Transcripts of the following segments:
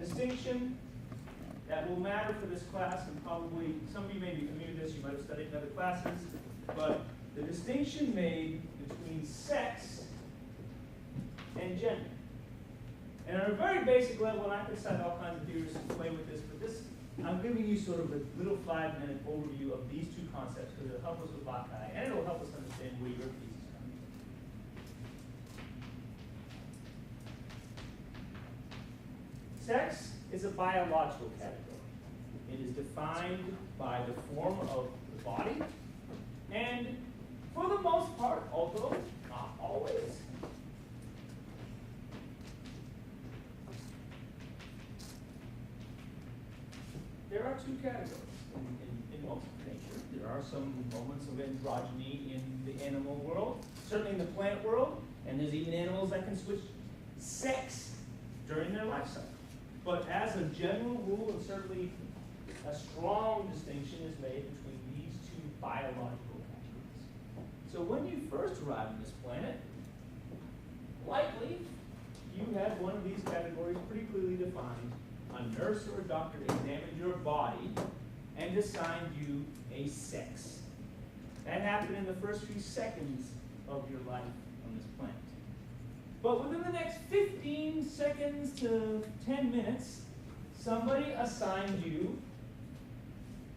distinction that will matter for this class, and probably some of you may be familiar with this, you might have studied in other classes, but the distinction made between sex and gender. And on a very basic level, and I could cite all kinds of theories to play with this, but this, I'm giving you sort of a little 5-minute overview of these two concepts because it'll help us with Bacchae, and it'll help us understand where your piece is coming from. Sex is a biological category. It is defined by the form of the body, and for the most part, although not always, there are two categories in most of nature. There are some moments of androgyny in the animal world, certainly in the plant world, and there's even animals that can switch sex during their life cycle. But as a general rule, and certainly a strong distinction is made between these two biological categories. So when you first arrived on this planet, likely you had one of these categories pretty clearly defined. A nurse or a doctor examined your body and assigned you a sex. That happened in the first few seconds of your life on this planet. But within the next 15 seconds to 10 minutes, somebody assigned you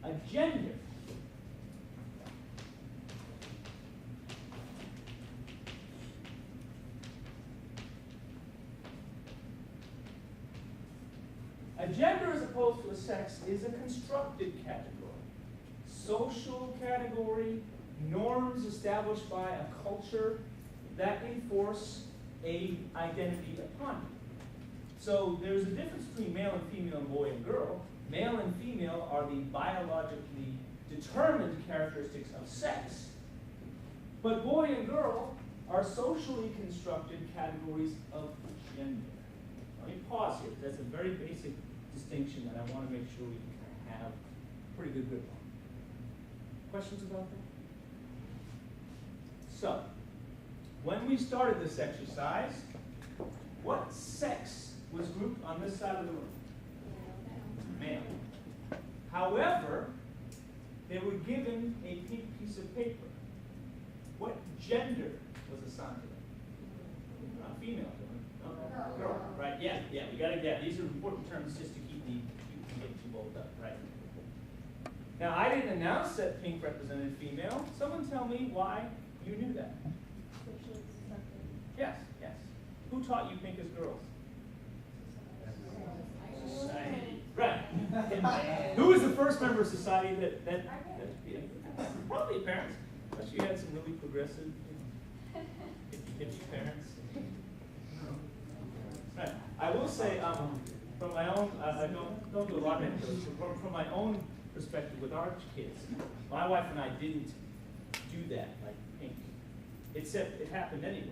a gender. A gender, as opposed to a sex, is a constructed category. Social category, norms established by a culture that enforce an identity upon you. So there's a difference between male and female, boy and girl. Male and female are the biologically determined characteristics of sex. But boy and girl are socially constructed categories of gender. Let me pause here. That's a very basic distinction that I want to make sure we can have a pretty good grip on. Questions about that? So, when we started this exercise, what sex was grouped on this side of the room? Male. However, they were given a pink piece of paper. What gender was assigned to them? Not female. No? Girl. Right, yeah, we gotta get, these are important terms just to keep get you both up, right? Now, I didn't announce that pink represented female. Someone tell me why you knew that. Yes. Who taught you pink is girls? Society. Right. Who was the first member of society that probably parents. Unless you had some really progressive, hippie parents. Right. I will say, from my own, I don't do a lot of anecdotes, but from my own perspective with our kids, my wife and I didn't do that like pink. Except it happened anyway.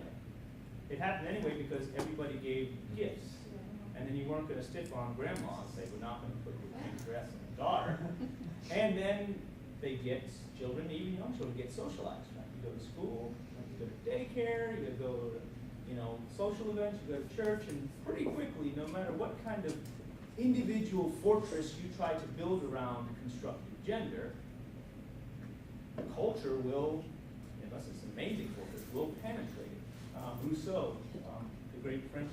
It happened anyway because everybody gave gifts. And then you weren't going to stick on grandma and say, we're not going to put your pink dress on the daughter. And then they get, children, even young children, get socialized. Right? You go to school, you go to daycare, you go to social events, you go to church, and pretty quickly, no matter what kind of individual fortress you try to build around constructed gender, culture will, unless it's an amazing fortress, will penetrate it. Rousseau, the great French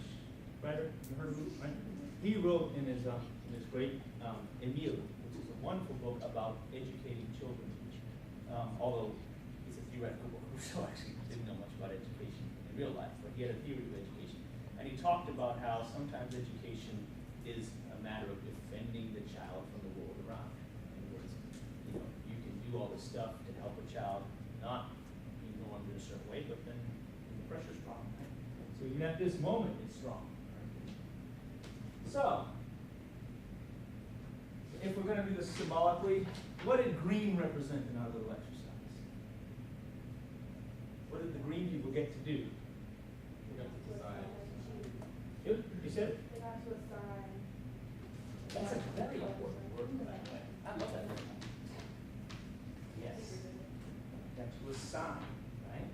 writer, you heard of him, right? He wrote in his great Emile, which is a wonderful book about educating children. Although it's a theoretical book, Rousseau actually didn't know much about education in real life, but he had a theory of education. And he talked about how sometimes education is a matter of defending the child from the world around. In other words, you can do all this stuff to help a child not be normed in a certain way, but then the pressure's strong. Right? So even at this moment, it's strong. So, if we're going to do this symbolically, what did green represent in our little exercise? What did the green people get to do? You said? They got to assign. That's a very important word, by the way. I love that word. Yes. Got to assign, right?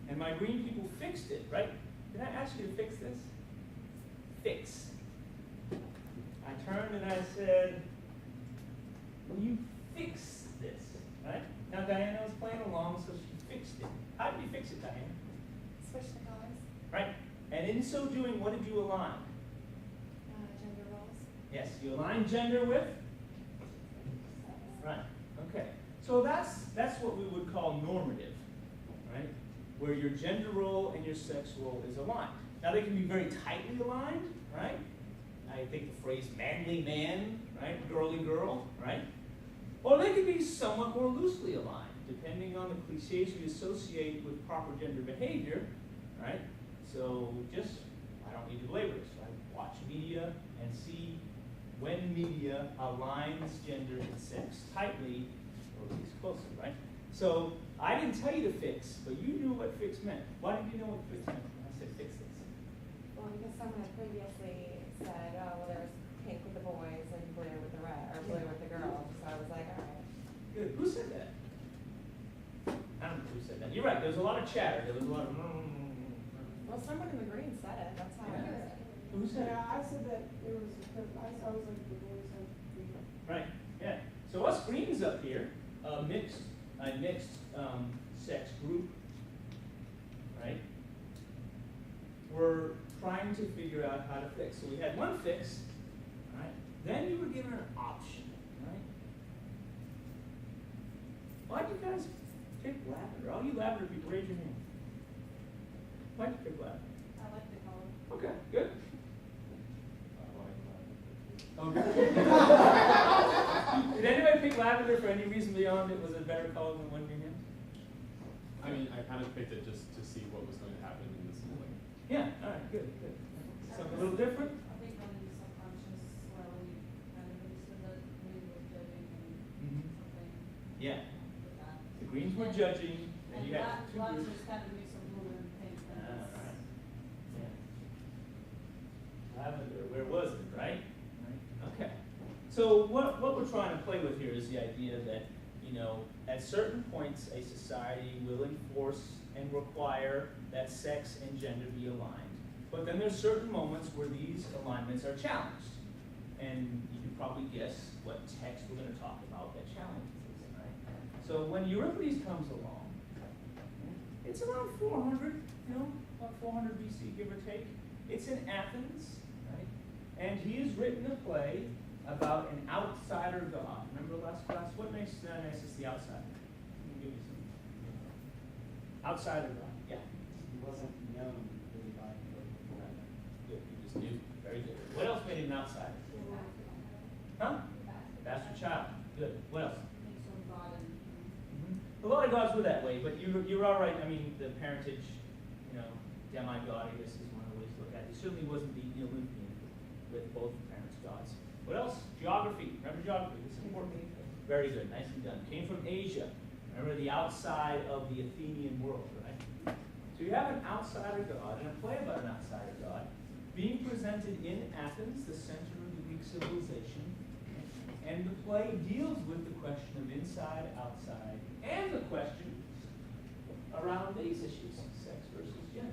And my green people fixed it, right? Did I ask you to fix this? Fix. turned and I said, will you fix this? Right? Now Diana was playing along, so she fixed it. How did you fix it, Diana? Switch the colors. Right? And in so doing, what did you align? Gender roles. Yes, you align gender with? Right, okay. So that's what we would call normative, right? Where your gender role and your sex role is aligned. Now they can be very tightly aligned, right? I think the phrase manly man, right? Girly girl, right? Or they can be somewhat more loosely aligned, depending on the cliches we associate with proper gender behavior, right? So just, I don't need to belabor this, right? Watch media and see when media aligns gender and sex tightly, or at least closely, right? So I didn't tell you to fix, but you knew what fix meant. Why did you know what fix meant when I said fix this? Well, because someone had previously said, oh, well, there's pink with the boys and blue with the red, or blue with the girls. So I was like, all right. Good. Who said that? I don't know who said that. You're right. There was a lot of chatter. There was a lot of. Well, someone in the green said it. That's how I heard it. Who said it? Yeah, I said that it was, I was like, the boys had green. Right. Yeah. So us greens up here, a mixed sex group, right? We're trying to figure out how to fix. So we had one fix, right? Then you were given an option, right? Why did you guys pick lavender? All you lavender people, raise your hand. Why did you pick lavender? I like the color. Okay, good. Okay. Did anybody pick lavender for any reason beyond it was a better color than one in him? I mean, I kind of picked it just to see what was going to happen in the schooling. Yeah, all right, good, good. Something a little different? I think on the subconscious where we kind of understood that we were judging Mhm. and something Yeah, with that. the greens were judging, and you And got two that groups. just kind of makes some blue and pink. and Ah, it's- right. Yeah. Lavender, where was it, right? Right. Okay. So what we're trying to play with here is the idea that, you know, at certain points, a society will enforce and require that sex and gender be aligned. But then there's certain moments where these alignments are challenged. And you can probably guess what text we're going to talk about that challenges this, right? So when Euripides comes along, it's around 400, about 400 BC, give or take. It's in Athens, right? And he has written a play about an outsider god. Remember last class? What makes Dionysus the outsider? Can you give me some? Outsider god, yeah. He wasn't known really by anybody before. Good, you just knew. Very good. What else made him an outsider? Huh? Bastard child. Good. What else? Makes some God and, A lot of gods were that way, but you're all right. I mean, the parentage, demigod, I guess, is one of the ways to look at it. He certainly wasn't the Olympian with both parents' gods. What else? Geography. Remember geography? This is important. Very good. Nicely done. Came from Asia. Remember the outside of the Athenian world, right? So you have an outsider god and a play about an outsider god being presented in Athens, the center of the Greek civilization. And the play deals with the question of inside, outside, and the question around these issues, sex versus gender.